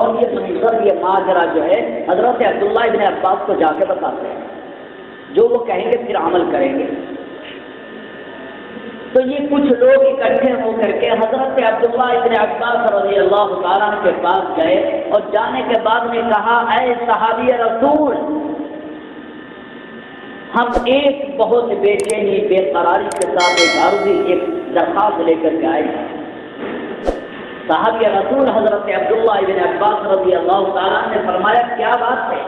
اور یہ منظر یہ ماجرا جو ہے حضرت عبداللہ ابن عباس کو جا کے بتاتے ہیں، جو وہ کہیں گے پھر عمل کریں گے۔ تو یہ کچھ لوگ اکٹھے ہو کر کے حضرت عبداللہ ابن عباس رضی اللہ تعالیٰ کے پاس گئے اور جانے کے بعد میں کہا، اے صحابی رسول، ہم ایک بہت بے چینی بے قراری کے ساتھ ایک عرضی ایک درخواست لے کر کے آئے ہیں۔ صحابی رسول حضرت عبداللہ ابن عباس رضی اللہ تعالیٰ نے فرمایا، کیا بات ہے؟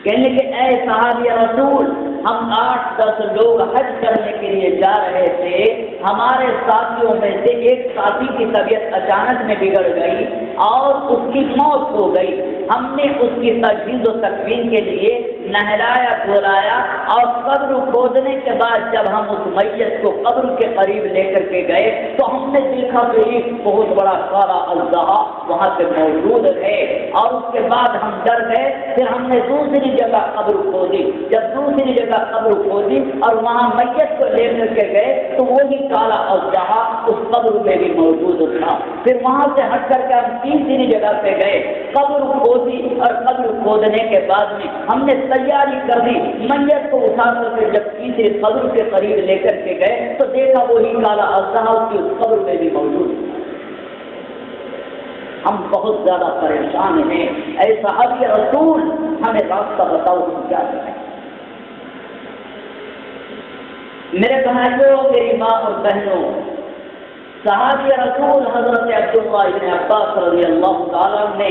کہنے کہ اے صحابی رسول، ہم 8-10 لوگ حج کرنے کے لیے جا رہے تھے، ہمارے ساتھیوں میں سے ایک ساتھی کی طبیعت اچانک میں بگڑ گئی اور اس کی موت ہو گئی۔ ہم نے اس کی تجہیز و تکفین کے لیے نہلایا دھلایا اور قبر کھودنے کے بعد جب ہم اس میت کو قبر کے قریب لے کر کے گئے تو ہم نے دیکھا کہ ایک بہت بڑا کالا اژدہا وہاں پہ موجود ہے، اور اس کے بعد ہم ڈر گئے۔ پھر ہم نے دوسری جگہ قبر کھودی، جب دوسری جگہ قبر کھودی اور وہاں میت کو لے کر کے گئے تو وہی کالا اژدہا اس قبر میں بھی موجود تھا۔ پھر وہاں سے ہٹ کر کے ہم تیسری جگہ پہ گئے، قبر کھودی اور قبر کھودنے کے بعد میں ہم نے تیاری کر دی، میت کو اٹھا کر کے جب تیسری قبر کے قریب لے کر کے گئے تو دیکھا وہی کالا اژدہا اس کی اس قبر میں بھی موجود تھا۔ ہم بہت زیادہ پریشان ہیں، اے صحابی رسول ہمیں راستہ بتاؤ، ہم کیا کریں؟ میرے بھائیوں، میری ماں اور بہنوں، صحابی رسول حضرت عبداللہ ابن عباس رضی اللہ تعالیٰ نے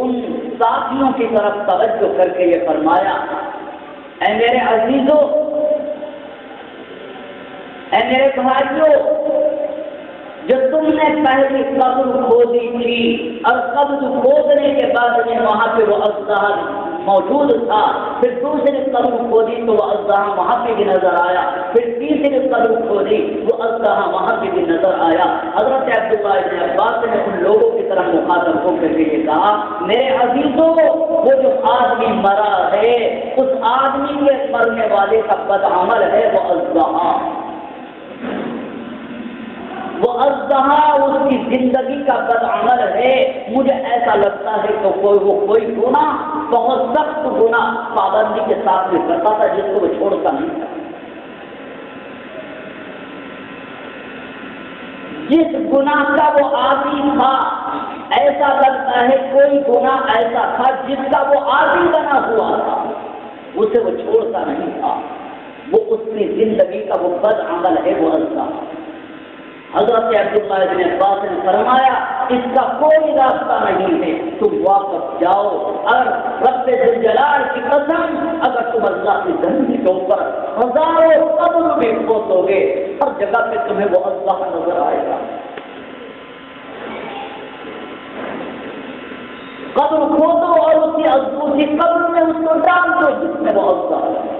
ان ساتھیوں کی طرف توجہ کر کے یہ فرمایا، اے میرے عزیزوں، اے میرے بھائیوں، جو تم نے پہلی قبر کھودی تھی اور قبر کھودنے کے بعد میں وہاں پہ وہ اژدہا موجود تھا، پھر دوسری قبر کھودی تو وہ اژدہا وہاں پہ بھی نظر آیا، پھر تیسری قبر کھودی وہ اژدہا وہاں پہ بھی نظر آیا۔ حضرت عبداللہ ابن عباس نے ان لوگوں کی طرف مخاطب ہو کر کے یہ کہا، میرے عزیزوں، وہ جو آدمی مرا ہے اس آدمی کے مرنے والے کا بدعمل ہے وہ اژدہا، وہ اژدہا اس کی زندگی کا بدعمل ہے۔ مجھے ایسا لگتا ہے کہ کوئی گناہ بہت سخت گناہ پابندی کے ساتھ میں کرتا تھا جس کو وہ چھوڑتا نہیں تھا۔ جس گناہ کا وہ عادی تھا، ایسا لگتا ہے کوئی گناہ ایسا تھا جس کا وہ عادی بنا ہوا تھا، اسے وہ چھوڑتا نہیں تھا، وہ اس کی زندگی کا وہ بدعمل ہے وہ اژدہا۔ حضرت عبداللہ ابن عباس نے فرمایا، اس کا کوئی راستہ نہیں ہے، تم واپس جاؤ، اور رب ذوالجلال کی قسم اگر تم اللہ کی زمین کے اوپر ہزاروں قبر میں کھودو گے ہر جگہ پہ تمہیں وہ اژدہا نظر آئے گا۔ قبر کھودو اور اسی قبر میں اس کو ڈال دو جس میں وہ اژدہا ہے۔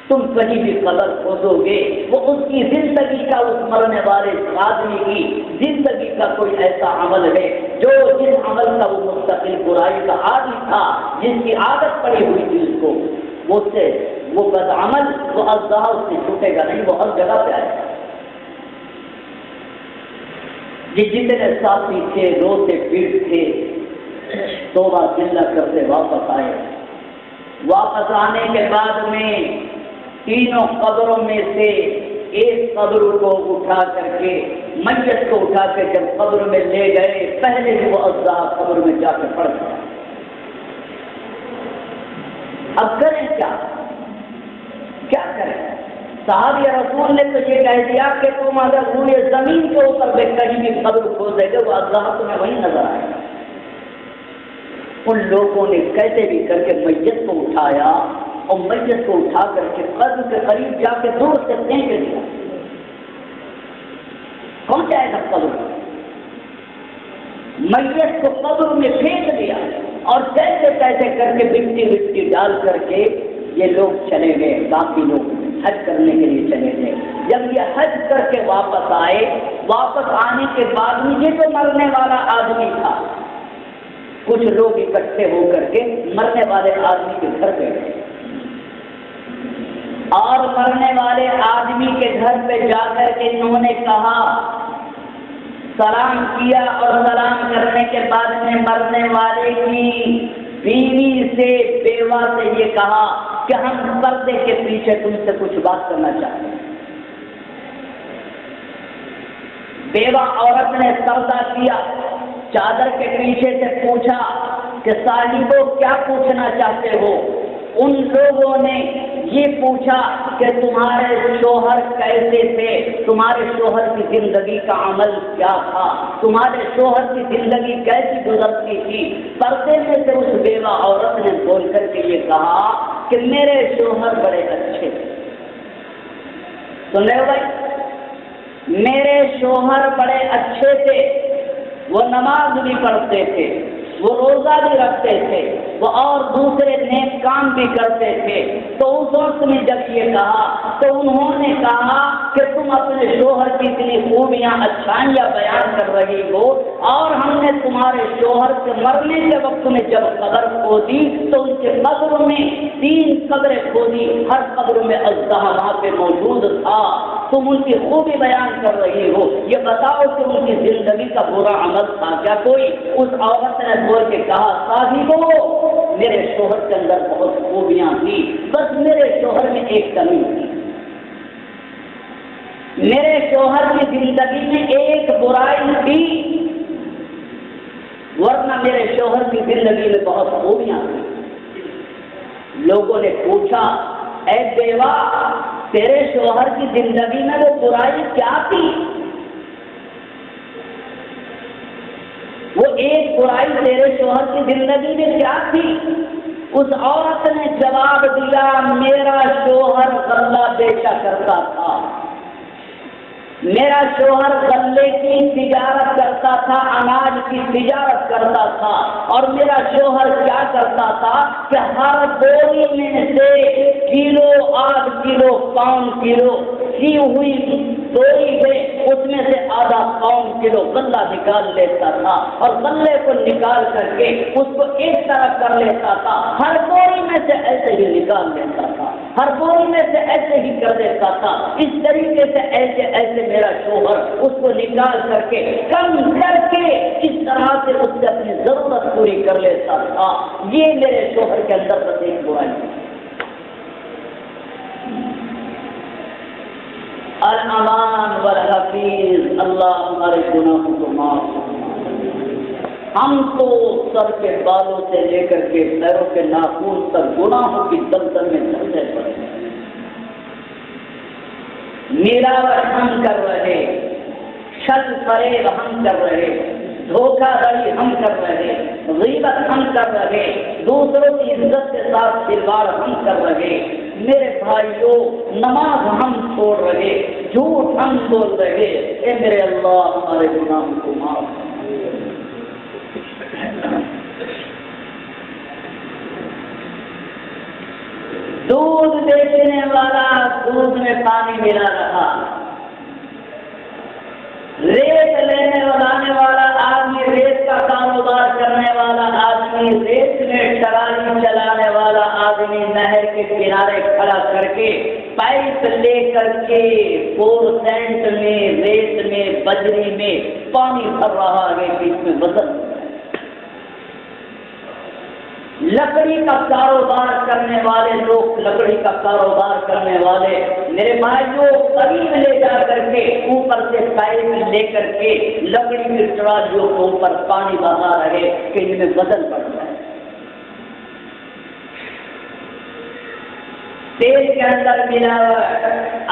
تم کہیں بھی قبر کھودو گے وہ اس کی زندگی کا، اس مرنے والے آدمی کی زندگی کا کوئی ایسا عمل ہے جو جس عمل کا وہ مستقل برائی کا عادی تھا، جس کی عادت پڑی ہوئی تھی اس کو، وہ سے وہ بدعمل وہ اژدہا اس سے چھوٹے گا نہیں، وہ ہر جگہ پہ آئے گا۔ جتنے ساتھی تھے روتے پیٹتے توبہ زندہ کرتے واپس آئے۔ واپس آنے کے بعد میں تینوں قبروں میں سے ایک قبر کو اٹھا کر کے میت کو اٹھا کے جب قبر میں لے گئے، پہلے ہی وہ اژدہا قبر میں جا کے پڑ گیا۔ اب کریں کیا کریں؟ صحابی رسول نے تو یہ کہہ دیا کہ تم اگر پورے زمین کے اوپر بھی کہیں بھی قبر کھودے گے وہ اژدہا تمہیں وہی نظر آئے گا۔ ان لوگوں نے کیسے بھی کر کے میت کو اٹھایا اور میت کو اٹھا کر کے قبر کے قریب جا کے دور سے پھینک دیا۔ کون جائے گا قبر؟ میت کو قبر میں پھینک دیا اور کیسے کیسے کر کے مٹی ڈال کر کے یہ لوگ چلے گئے، باقی لوگ حج کرنے کے لیے چلے گئے۔ جب یہ حج کر کے واپس آئے، واپس آنے کے بعد یہ جو مرنے والا آدمی تھا، کچھ لوگ اکٹھے ہو کر کے مرنے والے آدمی کے گھر پہ گئے اور مرنے والے آدمی کے گھر پہ جا کر کے انہوں نے کہا سلام کیا اور سلام کرنے کے بعد میں مرنے والے کی بیوی سے بیوہ سے یہ کہا کہ ہم پردے کے پیچھے تم سے کچھ بات کرنا چاہتے ہیں۔ بیوہ عورت نے سودا کیا، چادر کے پیچھے سے پوچھا کہ صاحبو کیا پوچھنا چاہتے ہو؟ ان لوگوں نے یہ پوچھا کہ تمہارے شوہر کیسے تھے، تمہارے شوہر کی زندگی کا عمل کیا تھا، تمہارے شوہر کی زندگی کیسی گزرتی تھی۔ پردے میں سے اس بیوہ عورت نے بول کر کے یہ کہا کہ میرے شوہر بڑے اچھے تھے۔ سن رہے ہو بھائی؟ میرے شوہر بڑے اچھے تھے، وہ نماز بھی پڑھتے تھے، وہ روزہ بھی رکھتے تھے، وہ اور دوسرے نیک کام بھی کرتے تھے۔ تو اس وقت میں جب یہ کہا تو انہوں نے کہا کہ تم اپنے شوہر کی اتنی خوبیاں اچھائیاں بیان کر رہی ہو، اور ہم نے تمہارے شوہر کے مرنے کے وقت میں جب قبر کھودی تو ان کے قبر میں 3 قبریں کھودی، ہر قبر میں اژدہا وہاں پہ موجود تھا۔ تم ان کی خوبی بیان کر رہی ہو، یہ بتاؤ کہ ان کی زندگی کا برا عمل تھا کیا کوئی؟ اس عورت نے بول کے کہا صاحبو میرے شوہر کے اندر بہت خوبیاں تھی، بس میرے شوہر میں ایک کمی تھی، میرے شوہر کی زندگی میں ایک برائی تھی، ورنہ میرے شوہر کی زندگی میں بہت خوبیاں تھیں۔ لوگوں نے پوچھا اے بیوہ تیرے شوہر کی زندگی میں وہ برائی کیا تھی؟ وہ ایک برائی تیرے شوہر کی زندگی میں کیا تھی؟ اس عورت نے جواب دیا میرا شوہر غلہ بیچا کرتا تھا، میرا شوہر غلے کی تجارت کرتا تھا، اناج کی تجارت کرتا تھا، اور میرا شوہر کیا کرتا تھا کہ ہر بوری میں سے کلو، آدھ کلو، پاؤں کلو سی ہوئی بوری میں اس میں سے آدھا پاؤں کلو غلہ نکال لیتا تھا، اور غلے کو نکال کر کے اس کو ایک طرف کر لیتا تھا، ہر بوری میں سے ایسے ہی نکال لیتا تھا، ہر بوری میں سے ایسے ہی کر دیتا تھا۔ اس طریقے سے ایسے ایسے میرا شوہر اس کو نکال کر کے کم کر کے اس طرح سے اس سے اپنی ضرورت پوری کر لیتا تھا۔ یہ میرے شوہر کے اندر بس ایک برائی ہے۔ الامان والحفیظ، اللہ ہمارے گناہوں کو معاف فرمائے۔ ہم تو سر کے بالوں سے لے کر کے پیروں کے ناخن تک گناہوں کی دلدل میں دھنسے پڑے، ملاوٹ ہم کر رہے، چھل فریب ہم کر رہے، دھوکہ دڑی ہم کر رہے، غیبت ہم کر رہے، دوسروں کی عزت کے ساتھ کھلواڑ ہم کر رہے۔ میرے بھائیوں نماز ہم چھوڑ رہے، جھوٹ ہم بول رہے۔ اے میرے اللہ ہمارے گناہوں کو معاف۔ دودھ بیچنے والا دودھ میں پانی ملا رہا، ریت لانے والا آدمی، ریت کا کاروبار کرنے والا آدمی، ریت میں ٹرالی چلانے والا آدمی نہر کے کنارے کھڑا کر کے پائپ لے کر کے 4 میں ریت میں بجری میں پانی بھر رہا ہے کہ اس میں وزن۔ لکڑی کا کاروبار کرنے والے لوگ، لکڑی کا کاروبار کرنے والے میرے بھائیوں قریب لے جا کر کے اوپر سے پائپ لے کر کے لکڑی کی ٹرالیوں کے اوپر پانی بہا رہے کہ ان میں وزن بڑھ جائے۔ تیل کے اندر ملاوٹ،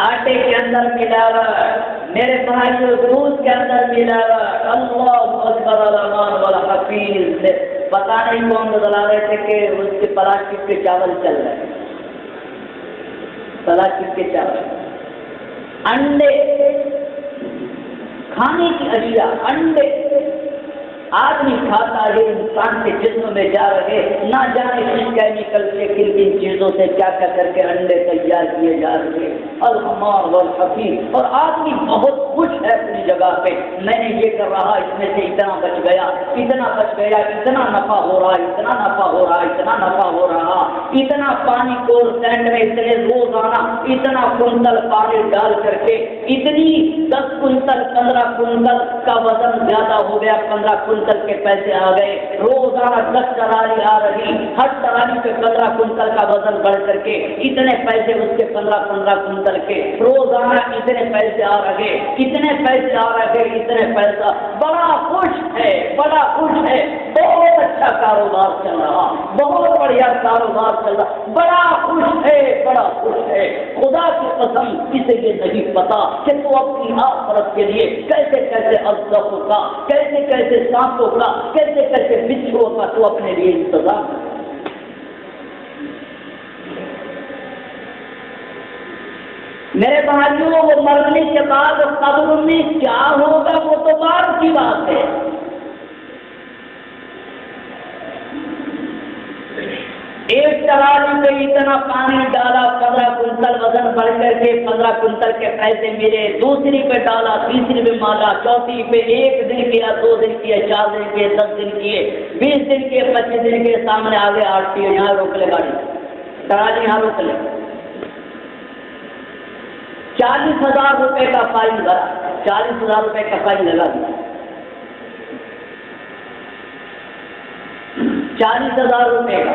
آٹے کے اندر ملاوٹ، میرے بھائیوں دودھ کے اندر ملاوٹ۔ اللہ اکبر، الامان والحفیظ۔ پتا نہیں کون بتلا رہے تھے کہ اس کے پلاسٹک کے چاول چل رہے ہیں، پلاسٹک کے چاول، انڈے، کھانے کی اشیاء، انڈے آدمی کھاتا ہے، انسان کے جسم میں جا رہے نہ جانے کس کیمیکل سے کن کن چیزوں سے کیا کیا کر کے انڈے تیار کیے جا رہے، الحمار والحفیظ، اور آدمی بہت خوش ہے اپنی جگہ پہ، میں نے یہ کر رہا، اس میں سے اتنا بچ گیا، اتنا بچ گیا، اتنا نفع ہو رہا، اتنا نفع ہو رہا، اتنا نفع ہو رہا، اتنا پانی کو سینڈ میں اتنے روزانہ اتنا کنٹل پانی ڈال کر کے اتنی 10 کنٹل 15 کنٹل کا وزن زیادہ ہو گیا، 15 کنٹل کے پیسے آ گئے، روزانہ 10 ٹرالی آ رہی، ہر ٹرالی پہ 15 کنٹل کا وزن بڑھ کر کے اتنے پیسے اس کے 15 کنٹل کے، روزانہ اتنے پیسے آ رہے، اتنے پیسے آ رہے، اتنے پیسہ، بڑا خوش ہے، بڑا خوش ہے، بہت اچھا کاروبار چل رہا، بہت بڑھیا کاروبار چل رہا، بڑا خوش ہے، بڑا خوش ہے۔ خدا کی قسم اسے یہ نہیں پتا کہ تو اپنی آخرت کے لیے کیسے کیسے ازدفوں کا، کیسے کیسے سانپوں کا، کیسے کیسے بچھوؤں کا تو اپنے لیے انتظام کر۔ میرے بھائیوں، وہ مرنے کے بعد قبر میں کیا ہوگا وہ تو بعد کی بات ہے۔ ایک ٹرالی پہ اتنا پانی ڈالا، 15 کنٹل وزن بڑھ کر کے 15 کنٹل کے پیسے ملے، دوسری پہ ڈالا، تیسری پہ مالا، چوتھی پہ 1 دن کیا، 2 دن کیے، 4 دن کیے، 10 دن کیے، 20 دن کیے، 25 دن کے سامنے آگے RTO یہاں روک لے گاڑی، ٹرالی یہاں روک لے، 40,000 روپے کا فائن بھرا، 40,000 روپے کا فائن لگا دیا، 40,000 روپے کا۔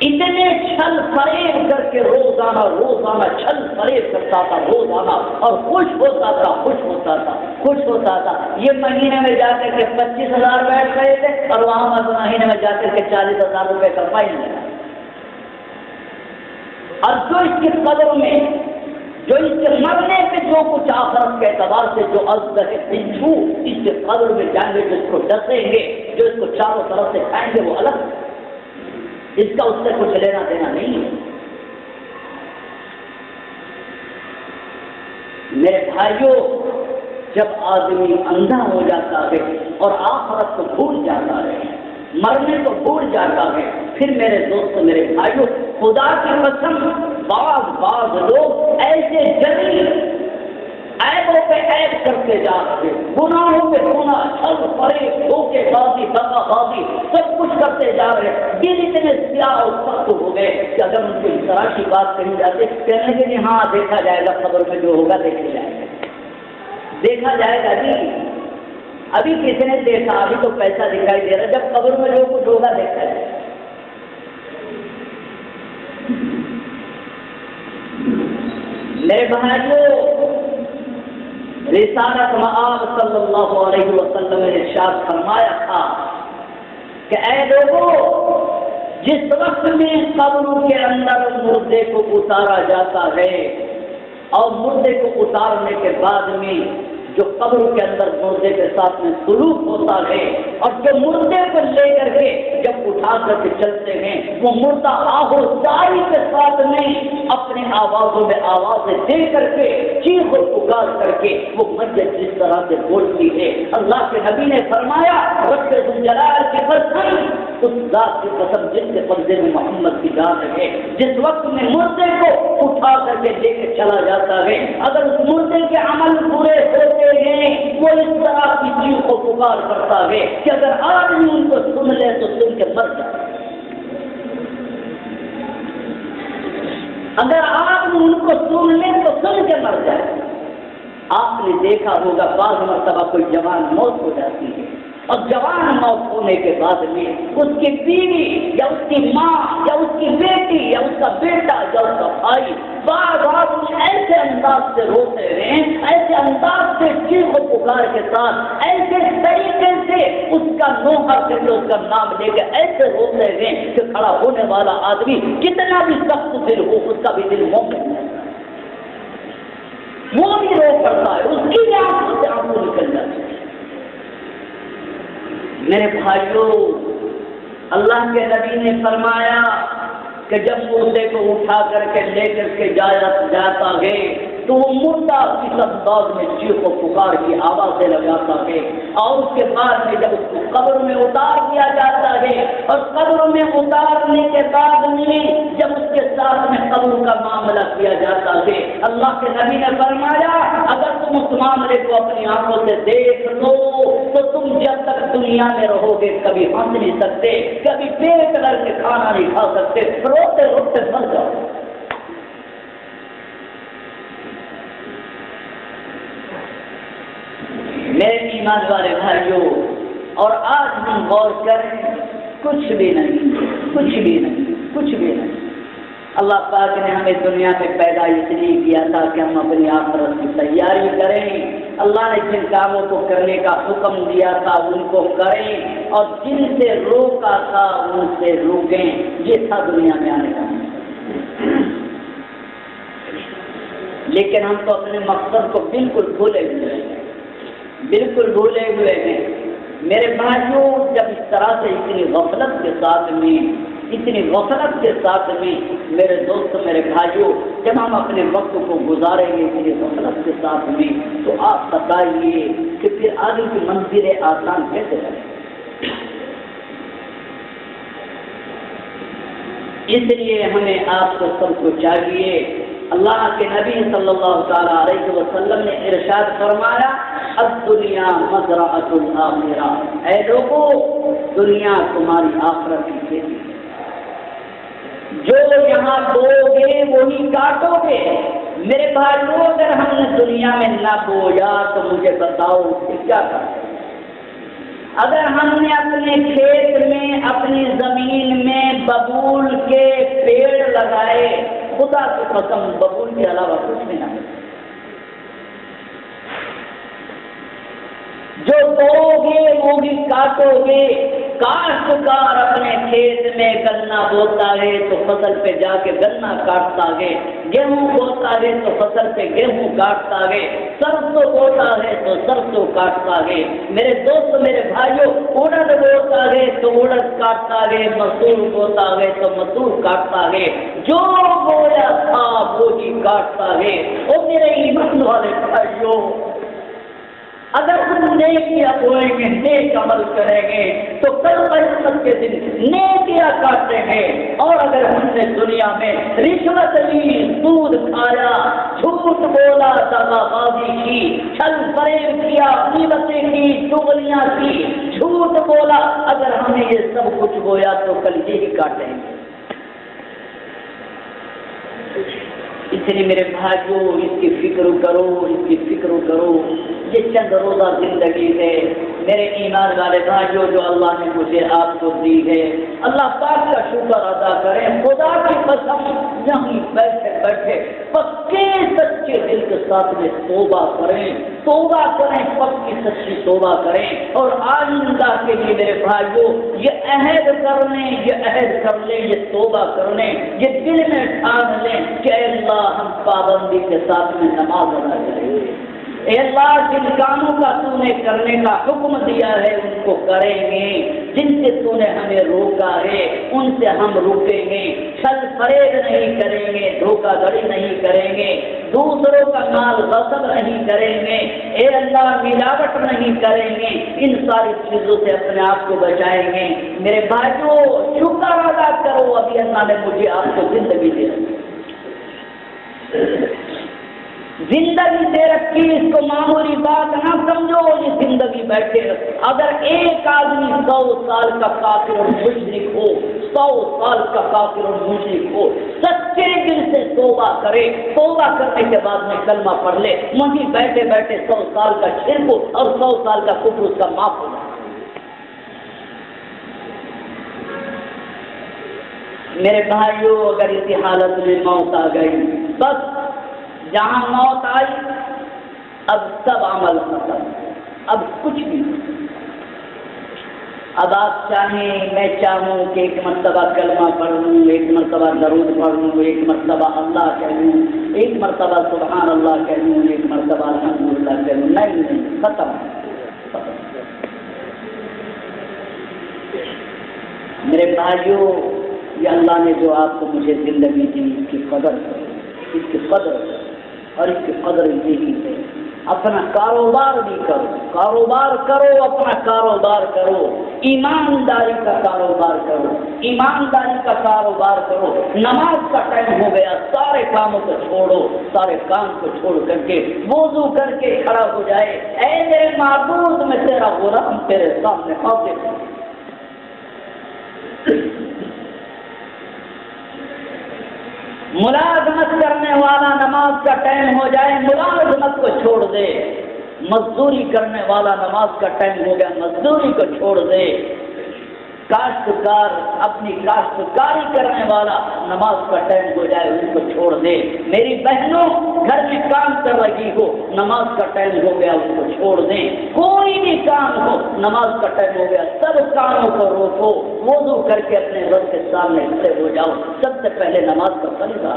اتنے چھل فریب کر کے روزانہ چھل فریب کرتا تھا روزانہ، اور خوش ہوتا تھا۔ یہ مہینے میں جا کر کے 25,000 بیٹھ رہے تھے، اور وہاں مہینے میں جا کر کے 40,000 روپے کا فائن لگا۔ اور جو اس کی قدر میں، جو اس کے مرنے پہ جو کچھ آخرت کے اعتبار سے جو ازدہ ہے پنچو اس کے قدر میں جائیں گے، جس کو ڈسیں گے، جو اس کو چاروں طرف سے کھائیں گے، وہ الگ، اس کا اس سے کچھ لینا دینا نہیں ہے۔ میرے بھائیوں، جب آدمی اندھا ہو جاتا ہے اور آخرت کو بھول جاتا ہے، مرنے کو بھول جاتا ہے، پھر میرے دوست، میرے بھائیوں، خدا کی قسم بعض لوگ ایسے جلیل عیبوں پہ عیب کرتے جا رہے، گناہوں پہ گناہ، چھل فریب، دھوکے بازی، دغا بازی، سب کچھ کرتے جا رہے، دل اتنے سیاہ اور سخت ہو گئے کہ اگر ان کو اس طرح کی بات کہی جاتی، کہنے کے لیے ہاں دیکھا جائے گا، قبر میں جو ہوگا دیکھا جائے گا جی، ابھی کسی نے دیکھا، ابھی تو پیسہ دکھائی دے رہا، جب قبر میں جو کچھ ہوگا دیکھا جائے گا۔ میرے بھائیوں، رسالت مآب صلی اللہ علیہ وسلم نے ارشاد فرمایا تھا کہ اے لوگوں، جس وقت میں قبروں کے اندر مردے کو اتارا جاتا ہے، اور مردے کو اتارنے کے بعد میں جو قبر کے اندر مردے کے ساتھ میں سلوک ہوتا ہے، اور جو مردے کو لے کر کے جب اٹھا کر کے چلتے ہیں، وہ مردہ آہوزاری کے ساتھ میں اپنے آوازوں میں آوازیں دے کر کے، چیخ و پکار کر کے وہ میت جس طرح سے بولتی ہے، اللہ کے نبی نے فرمایا، رب ذوالجلال کی قسم، اس ذات کی قسم جس کے قبضے میں محمد کی جان ہے، جس وقت میں مردے کو اٹھا کر کے لے کے چلا جاتا ہے، اگر اس مردے کے عمل پورے ہوتے ہیں، وہ اس طرح کی چیخ و پکار کرتا ہے کہ اگر آدمی ان کو سن لے تو سن کے مر جائے، اگر آدمی ان کو سن لے تو سن کے مر جائے۔ آپ نے دیکھا ہوگا بعض مرتبہ کوئی جوان موت ہو جاتی ہے، اور جوان موت ہونے کے بعد میں اس کی بیوی یا اس کی ماں یا اس کی بیٹی یا اس کا بیٹا یا اس کا بھائی بعض آدمی ایسے انداز سے روتے ہیں، ایسے انداز سے چیخ و پکار کے ساتھ، ایسے طریقے سے اس کا نوحہ کر کے اس کا نام لے کے ایسے روتے ہیں کہ کھڑا ہونے والا آدمی کتنا بھی سخت دل ہو، اس کا بھی دل مومن ہے، وہ بھی رو پڑتا ہے، اس کی بھی آنکھوں سے آنسو نکل جاتے ہیں۔ میرے بھائیوں، اللہ کے نبی نے فرمایا کہ جب مردے کو اٹھا کر کے لے کر کے جاتا ہے تو وہ مردہ اس انداز میں چیخ و پکار کی آوازیں لگاتا ہے، اور اس کے بعد میں جب اس کو قبر میں اتار دیا جاتا ہے، اور قبر میں اتارنے کے بعد میں جب اس کے ساتھ میں قبر کا معاملہ کیا جاتا ہے، اللہ کے نبی نے فرمایا اگر تم اس معاملے کو اپنی آنکھوں سے دیکھ لو تو تم جب تک دنیا میں رہو گے کبھی ہنس نہیں سکتے، کبھی پیٹ بھر کے کھانا نہیں کھا سکتے، روتے روتے مر جاؤ۔ میرے ایمان والے بھائیوں، اور آج ہم غور کریں، کچھ بھی نہیں، کچھ بھی نہیں، کچھ بھی نہیں۔ اللہ پاک نے ہمیں دنیا میں پیدا اس لیے کیا تھا کہ ہم اپنی آخرت کی تیاری کریں۔ اللہ نے جن کاموں کو کرنے کا حکم دیا تھا ان کو کریں، اور جن سے روکا تھا ان سے روکیں۔ یہ تھا دنیا میں آنے کا۔ لیکن ہم تو اپنے مقصد کو بالکل بھولے ہوئے ہیں، بالکل بھولے ہوئے ہیں۔ میرے بھائیوں، جب اس طرح سے اتنی غفلت کے ساتھ میں میرے دوست، میرے بھائیوں، جب ہم اپنے وقت کو گزاریں گے اتنی غفلت کے ساتھ میں، تو آپ بتائیے کہ پھر آگے کی منزلیں آسان کیسے بنیں؟ اس لیے ہمیں آپ کو سب کو چاہیے، اللہ کے نبی صلی اللہ تعالیٰ علیہ وسلم نے ارشاد فرمایا الدنیا مزرعۃ الآخرہ، اے لوگوں دنیا تمہاری آخرت کی کھیتی ہے، جو یہاں بو گے وہی کاٹو گے۔ میرے بھائیوں، اگر ہم نے دنیا میں نہ بویا تو مجھے بتاؤ کہ کیا کریں؟ اگر ہم نے اپنے کھیت میں، اپنی زمین میں ببول کے پیڑ لگائے، خدا کی قسم ببول کے علاوہ کچھ بھی نہ ملے، جو بو گے وہ بھی کاٹو گے۔ کاشتکار اپنے کھیت میں گنا بوتا ہے تو فصل پہ جا کے گنا کاٹتا ہے، گیہوں بوتا ہے تو فصل پہ گیہوں کاٹتا ہے، سرسوں بوتا ہے تو سرسوں کاٹتا ہے۔ میرے دوست، میرے بھائیوں، اڑد بوتا ہے تو اڑد کاٹتا ہے، مسور بوتا ہے تو مسور کاٹتا ہے، جو بویا تھا وہی کاٹتا ہے۔ اور میرے ایمان والے بھائیوں، اگر ہم نیکیاں بوئیں گے، نیک عمل کریں گے تو کل قیامت کے دن نیکیاں کاٹیں گے۔ اور اگر ہم نے دنیا میں رشوت لی، سود کھایا، جھوٹ بولا، دغا بازی کی، چھل فریب کیا، غیبتیں کی، چغلیاں کی، جھوٹ بولا، اگر ہم نے یہ سب کچھ بویا تو کل یہی کاٹیں گے۔ اس لیے میرے بھائیوں، اس کی فکر کرو، اس کی فکر کرو۔ یہ چند روزہ زندگی ہے میرے ایمان والے بھائیوں جو اللہ نے مجھے آپ کو دی ہے، اللہ پاک کا شکر ادا کریں۔ خدا کی قسم یہیں بیٹھے بیٹھے پکے سچے دل کے ساتھ میں توبہ کریں، پکی سچی توبہ کریں، اور آئندہ کے لیے میرے بھائیوں یہ عہد کر لیں، یہ توبہ کر لیں، یہ دل میں ٹھان لیں کہ اے اللہ ہم پابندی کے ساتھ میں نماز ادا کریں گے، اے اللہ جن کاموں کا تو نے کرنے کا حکم دیا ہے ان کو کریں گے، جن سے تو نے ہمیں روکا ہے ان سے ہم روکیں گے، چھل فریب نہیں کریں گے، دھوکہ دھڑی نہیں کریں گے، دوسروں کا مال غصب نہیں کریں گے، اے اللہ ملاوٹ نہیں کریں گے، ان ساری چیزوں سے اپنے آپ کو بچائیں گے۔ میرے بھائیوں شکر ادا کرو، ابھی اللہ نے مجھے آپ کو زندگی دے رکھی، زندگی دے رکھی، اس کو معمولی بات نہ سمجھو، یہ زندگی بیٹھے۔ اگر ایک آدمی 100 سال کا کافر اور مشرک ہو، 100 سال کا کافر اور مشرک ہو، سچے دل سے توبہ کرے، توبہ کرنے کے بعد میں کلمہ پڑھ لے، وہیں بیٹھے بیٹھے 100 سال کا شرک اور 100 سال کا کفر اس کا معاف ہو جائے۔ میرے بھائیوں اگر اسی حالت میں موت آ گئی، بس جہاں موت آئی اب سب عمل ختم، اب کچھ بھی نہیں۔ اب آپ چاہیں، میں چاہوں کہ ایک مرتبہ کلمہ پڑھ لوں، ایک مرتبہ درود پڑھ لوں، ایک مرتبہ اللہ کہہ لوں، ایک مرتبہ سبحان اللہ کہہ لوں، ایک مرتبہ الحمدللہ کہہ لوں، نہیں، ختم۔ میرے بھائیوں یہ اللہ نے جو آپ کو مجھے زندگی دی، اس کی قدر کرو، اس کی قدر کرو۔ اور اس کی قدر یہی ہے، اپنا کاروبار بھی کرو، کاروبار کرو، اپنا کاروبار کرو، ایمانداری کا کاروبار کرو، ایمانداری کا کاروبار کرو۔ نماز کا ٹائم ہو گیا، سارے کاموں کو چھوڑو، سارے کام کو چھوڑ کر کے وضو کر کے کھڑا ہو جائے، اے میرے معبود میں تیرا غلام تیرے سامنے حاضر ہے۔ ملازمت کرنے والا نماز کا ٹائم ہو جائے ملازمت کو چھوڑ دے، مزدوری کرنے والا نماز کا ٹائم ہو گیا مزدوری کو چھوڑ دے، کاشتکار اپنی کاشتکاری کرنے والا نماز کا ٹائم ہو جائے اس کو چھوڑ دے۔ میری بہنوں گھر میں کام کر رہی ہو، نماز کا ٹائم ہو گیا اس کو چھوڑ دیں، کوئی بھی کام ہو نماز کا ٹائم ہو گیا سب کاموں کو روکو، وضو کر کے اپنے رب کے سامنے کھڑے ہو جاؤ۔ سب سے پہلے نماز کا فریضہ،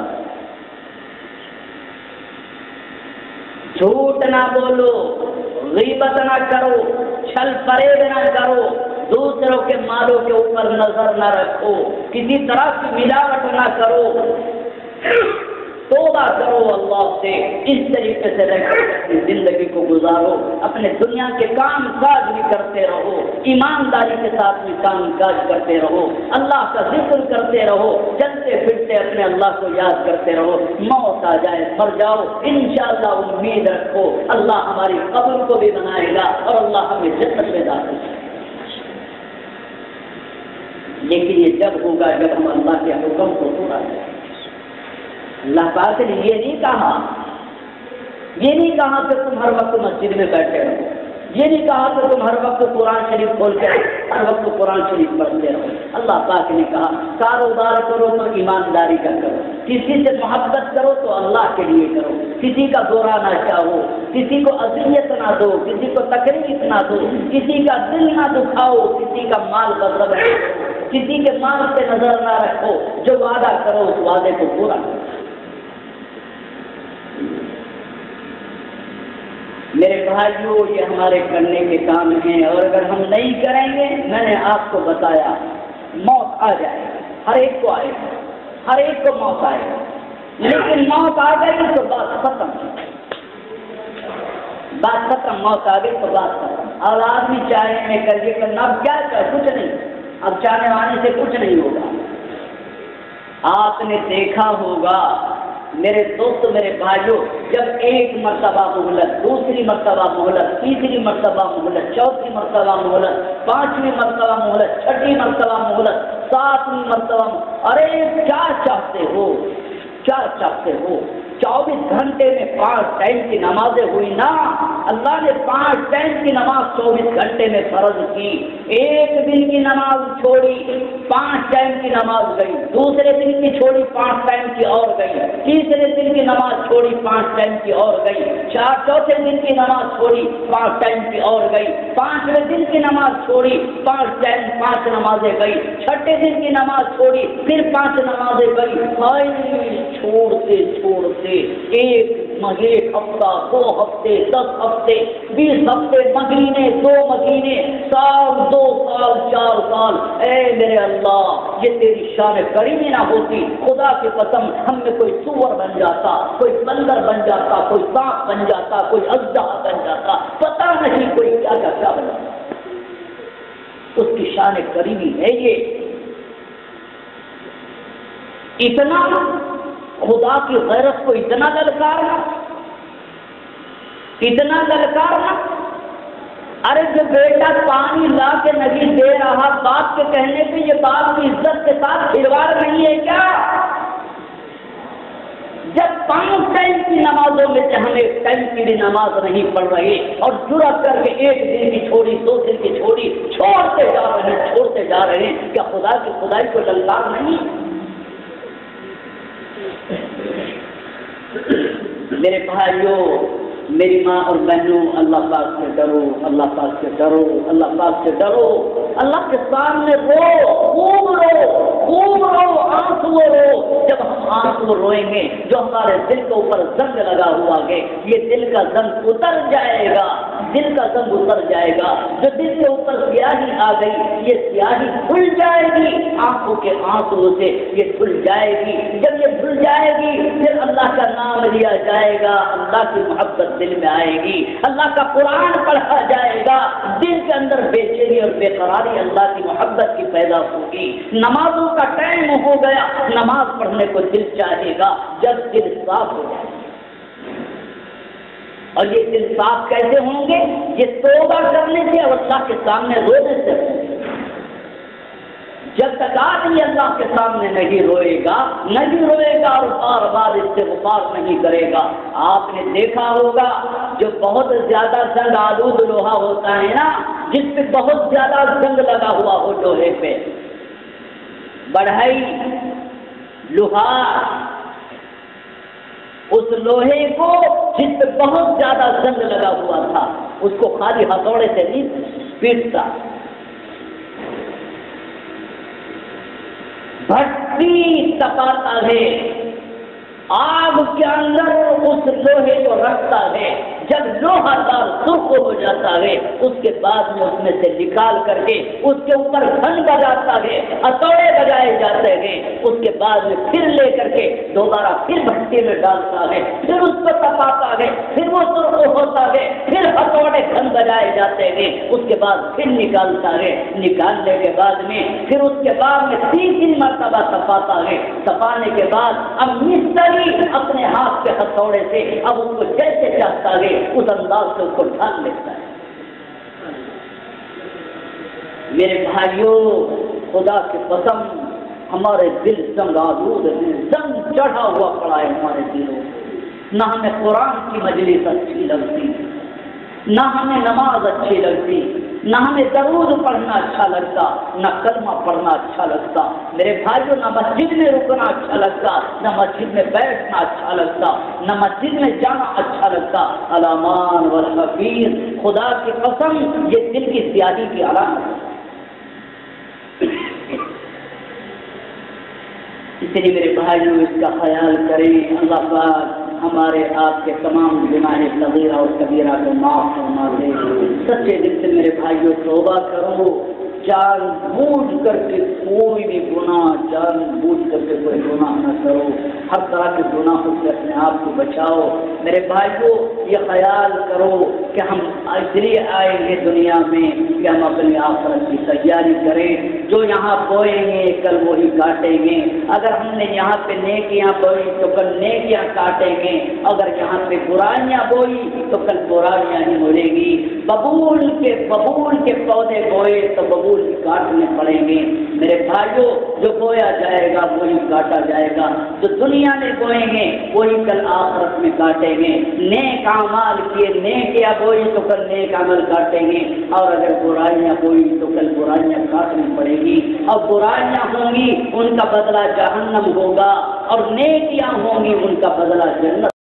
جھوٹ نہ بولو، غیبت نہ کرو، چھل فریب نہ کرو، دوسروں کے مالوں کے اوپر نظر نہ رکھو، کسی طرح کی ملاوٹ نہ کرو، توبہ کرو اللہ سے، اس طریقے سے رہ کر اپنی زندگی کو گزارو، اپنے دنیا کے کام کاج بھی کرتے رہو، ایمانداری کے ساتھ بھی کام کاج کرتے رہو، اللہ کا ذکر کرتے رہو، چلتے پھرتے اپنے اللہ کو یاد کرتے رہو، موت آ جائے مر جاؤ انشاءاللہ امید رکھو اللہ ہماری قبر کو بھی بنائے گا اور اللہ ہمیں جنت میں داخل کرے گا۔ لیکن یہ جب ہوگا جب ہم اللہ کے حکم کو پورا کریں۔ اللہ پاک نے یہ نہیں کہا کہ تم ہر وقت مسجد میں بیٹھے رہو، یہ نہیں کہا کہ تم ہر وقت قرآن شریف کھول کے ہر وقت قرآن شریف پڑھتے رہو۔ اللہ پاک نے کہا کاروبار کرو تو ایمانداری کا کرو، کسی سے محبت کرو تو اللہ کے لیے کرو، کسی کا برا نہ چاہو، کسی کو اذیت نہ دو، کسی کو تکلیف نہ دو، کسی کا دل نہ دکھاؤ، کسی کا مال غصب نہ کرو، کسی کے مال پہ نظر نہ رکھو، جو وعدہ کرو اس وعدے کو پورا کرو۔ میرے بھائیوں یہ ہمارے کرنے کے کام ہیں، اور اگر ہم نہیں کریں گے میں نے آپ کو بتایا موت آ جائے گی، ہر ایک کو آئے گا، ہر ایک کو موت آئے گا، لیکن موت آ گئی تو بات ختم، بات ختم، موت آ گئی تو بات ختم۔ اور آدمی چاہے میں کر کے کرنا، اب کیا کچھ نہیں، اب چاہنے وانے سے کچھ نہیں ہوگا۔ آپ نے دیکھا ہوگا میرے دوست میرے بھائیوں، جب ایک مرتبہ مہلت، دوسری مرتبہ مہلت، تیسری مرتبہ مہلت، چوتھی مرتبہ مہلت، پانچویں مرتبہ مہلت، چھٹی مرتبہ مہلت، ساتویں مرتبہ، ارے کیا چاہتے ہو، کیا چاہتے ہو؟ 24 گھنٹے میں 5 ٹائم کی نمازیں ہوئی نا، اللہ نے 5 ٹائم کی نماز 24 گھنٹے میں فرض کی، ایک دن کی نماز چھوڑی 5 ٹائم کی نماز گئی، دوسرے دن کی چھوڑی 5 ٹائم کی اور گئی، تیسرے دن کی نماز چھوڑی 5 ٹائم کی اور گئی، چوتھے دن کی نماز چھوڑی 5 ٹائم کی اور گئی، 5ویں دن کی نماز چھوڑی 5 نمازیں گئی، چھٹے دن کی نماز چھوڑی پھر 5 نمازیں گئی، چھوڑتے چھوڑتے ایک ہفتہ، 2 ہفتے، 10 ہفتے، 20 ہفتے، مہینے، 2 مہینے، سال، 2 سال، 4 سال، اے میرے اللہ یہ تیری شان کریمی نہ ہوتی، خدا کی قسم ہم میں کوئی سور بن جاتا، کوئی بندر بن جاتا، کوئی سانپ بن جاتا، کوئی اژدہا بن جاتا، پتہ نہیں کوئی کیا کیا بن جاتا۔ اس کی شان کریمی ہے یہ، اتنا خدا کی غیرت کو اتنا للکارنا، اتنا للکارنا۔ ارے جو بیٹا پانی لا کے نہیں دے رہا، باپ کے کہنے پہ یہ باپ کی عزت کے ساتھ کھلواڑ نہیں ہے کیا؟ جب 5 ٹائم کی نمازوں میں سے ہم 1 ٹائم کی بھی نماز نہیں پڑھ رہے اور جرأت کر کے 1 دن کی چھوڑی، 2 دن کی چھوڑی، چھوڑتے جا رہے ہیں، کیا خدا کی خدائی کو للکار نہیں؟ میرے بھائیوں، میری ماں اور بہنوں، اللہ پاک سے ڈرو، اللہ پاک سے ڈرو، اللہ پاک سے ڈرو، اللہ کے سامنے رو، خوب رو، آنسو رو۔ جب ہم آنسو روئیں گے جو ہمارے دل کے اوپر زنگ لگا ہوا ہے، یہ دل کا زنگ اتر جائے گا، دل کا زنگ اتر جائے گا. جو دل کے اوپر سیاہی آ گئی یہ سیاہی دھل جائے گی, آنکھوں کے آنسو سے یہ دھل جائے گی. جب یہ دھل جائے گی پھر اللہ کا نام لیا جائے گا, اللہ کی محبت دل میں آئے گی, اللہ کا قرآن پڑھا جائے گا, دل کے اندر بے چینی اور بے قراری اللہ کی محبت کی پیدا ہوگی. نمازوں کا ٹائم ہو گیا, نماز پڑھنے کو دل چاہے گا جب دل صاف ہو جائے. اور یہ دل صاف کیسے ہوں گے؟ یہ توبہ کرنے سے اور اللہ کے سامنے رونے سے. جب تک آدمی اللہ کے سامنے نہیں روئے گا اور بار بار استغفار نہیں کرے گا. آپ نے دیکھا ہوگا جو بہت زیادہ زنگ آلود لوہا ہوتا ہے نا, جس پہ بہت زیادہ زنگ لگا ہوا ہو لوہے پہ, بڑھئی لوہا, اس لوہے کو جس پہ بہت زیادہ زنگ لگا ہوا تھا اس کو خالی ہتھوڑے سے نہیں پیٹتا, بھٹی تپاتا ہے, آگ کے اندر اس لوہے کو رکھتا ہے. جب لوہا دار سرخ ہو جاتا ہے اس کے بعد میں اس میں سے نکال کر کے اس کے اوپر گھن بجاتا ہے, ہتھوڑے بجائے جاتے ہیں. اس کے بعد میں پھر لے کر کے دوبارہ پھر بھٹی میں ڈالتا ہے, پھر اس کو تپاتا ہے, پھر وہ سرخ ہوتا ہے, پھر ہتھوڑے گھن بجائے جاتے ہیں. اس کے بعد پھر نکالتا ہے, نکالنے کے بعد میں پھر اس کے بعد میں 3 مرتبہ تپاتا ہے. تپانے کے بعد اب مستری اپنے ہاتھ کے ہتھوڑے سے اب اس کو جیسے چاہتا ہے اس انداز سے اس کو ڈھال لیتا ہے. میرے بھائیوں, خدا کی قسم ہمارے دل زنگ آلود ہیں, زنگ چڑھا ہوا پڑا ہے ہمارے دلوں. نہ ہمیں قرآن کی مجلس اچھی لگتی, نہ ہمیں نماز اچھی لگتی, نہ ہمیں درود پڑھنا اچھا لگتا, نہ کلمہ پڑھنا اچھا لگتا. میرے بھائیوں, نہ مسجد میں رکنا اچھا لگتا, نہ مسجد میں بیٹھنا اچھا لگتا, نہ مسجد میں جانا اچھا لگتا. علامان والحفیظ, خدا کی قسم یہ دل کی سیاہی کی علامت ہے. اس لیے میرے بھائیوں اس کا خیال کریں. اللہ پاک ہمارے آپ کے تمام گناہ صغیرہ اور کبیرہ کو معاف فرما دے. سچے دل سے میرے بھائیوں توبہ کرو, جان بوجھ کر کے کوئی بھی گناہ, جان بوجھ کر کے کوئی گناہ نہ کرو. ہر طرح کے گناہوں سے اپنے آپ کو بچاؤ. میرے بھائیوں یہ خیال کرو کہ ہم اس لیے آئیں گے دنیا میں کہ ہم اپنی آخرت کی تیاری کریں. جو یہاں بوئیں گے کل وہی کاٹیں گے. اگر ہم نے یہاں پہ نیکیاں بوئی تو کل نیکیاں کاٹیں گے, اگر یہاں پہ برائیاں بوئی تو کل برائیاں ہی ملیں گی. ببول کے پودے بوئے تو ببول کاٹنے پڑیں گے. میرے بھائیوں جو بویا جائے گا وہی کاٹا جائے گا. جو دنیا میں بوئیں گے وہی کل آخرت میں کاٹیں گے. نیک اعمال کیے نیکیاں بوئی تو کل نیک عمل کاٹیں گے, اور اگر برائیاں بوئی تو کل برائیاں کاٹنی پڑے گی. اور برائیاں ہوں گی ان کا بدلہ جہنم ہوگا, اور نیکیاں ہوں گی ان کا بدلہ جنت.